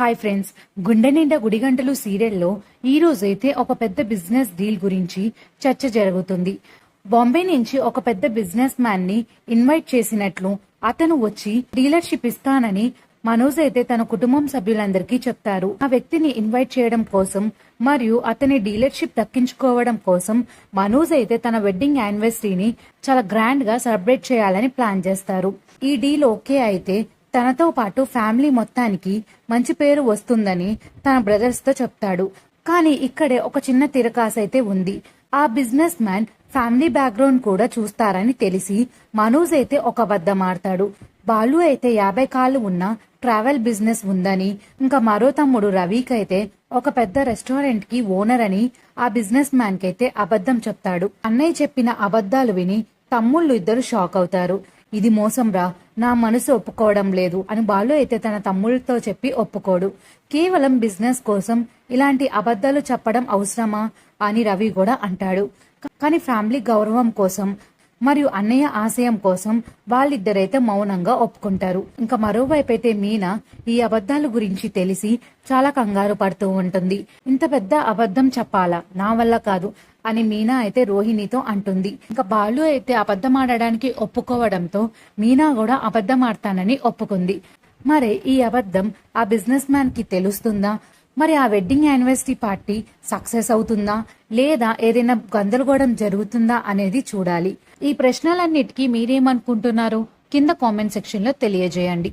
Hi friends, గుండె నిండా గుడిగంటలు సీరియల్లో ఈ రోజైతే ఒక పెద్ద బిజినెస్ డీల్ గురించి చర్చ జరుగుతుంది. బాంబే నుంచి ఒక పెద్ద బిజినెస్ మ్యాన్ ని ఇన్వైట్ చేసినట్లు అతను వచ్చి డీలర్షిప్ ఇస్తానని మనోజ్ అయితే తన కుటుంబం సభ్యులందరికీ చెప్తారు. ఆ వ్యక్తిని ఇన్వైట్ చేయడం కోసం మరియు అతని డీలర్షిప్ దక్కించుకోవడం కోసం మనోజ్ అయితే తన వెడ్డింగ్ యానివర్సరీని చాలా గ్రాండ్ గా సెలబ్రేట్ చేయాలని ప్లాన్ చేస్తారు. ఈ డీల్ ఓకే అయితే తనతో పాటు ఫ్యామిలీ మొత్తానికి మంచి పేరు వస్తుందని తన బ్రదర్స్ తో చెప్తాడు. కానీ ఇక్కడే ఒక చిన్న తిరకాసైతే ఉంది. ఆ బిజినెస్ మ్యాన్ ఫ్యామిలీ బ్యాక్గ్రౌండ్ కూడా చూస్తారని తెలిసి మనోజ్ అయితే ఒక అబద్ధం ఆడతాడు. బాలు అయితే 50 కాళ్ళు ఉన్న ట్రావెల్ బిజినెస్ ఉందని, ఇంకా మరో తమ్ముడు రవికి అయితే ఒక పెద్ద రెస్టారెంట్ కి ఓనర్ అని ఆ బిజినెస్ మ్యాన్ కైతే అబద్ధం చెప్తాడు. అన్నయ్య చెప్పిన అబద్ధాలు విని తమ్ముళ్ళు ఇద్దరు షాక్ అవుతారు. ఇది మోసం రా, నా మనసు ఒప్పుకోవడం లేదు అని బాలు అయితే తన తమ్ముళ్ళతో చెప్పి ఒప్పుకోడు. కేవలం బిజినెస్ కోసం ఇలాంటి అబద్ధాలు చెప్పడం అవసరమా అని రవి కూడా అంటాడు. కానీ ఫ్యామిలీ గౌరవం కోసం మరియు అన్నయ్య ఆశయం కోసం వాళ్ళిద్దరైతే మౌనంగా ఒప్పుకుంటారు. ఇంకా మరోవైపు అయితే మీనా ఈ అబద్ధాల గురించి తెలిసి చాలా కంగారు పడుతూ ఉంటుంది. ఇంత పెద్ద అబద్ధం చెప్పాలా, నా వల్ల కాదు అని మీనా అయితే రోహిణితో అంటుంది. ఇంకా బాలు అయితే అబద్ధం ఆడడానికి ఒప్పుకోవడంతో మీనా కూడా అబద్ధం ఆడతానని ఒప్పుకుంది. మరి ఈ అబద్ధం ఆ బిజినెస్ మ్యాన్ కి తెలుస్తుందా? మరి ఆ వెడ్డింగ్ యానివర్సరీ పార్టీ సక్సెస్ అవుతుందా లేదా ఏదైనా గందరగోళం జరుగుతుందా అనేది చూడాలి. ఈ ప్రశ్నలన్నిటికీ మీరేమనుకుంటున్నారో కింద కామెంట్ సెక్షన్ లో తెలియజేయండి.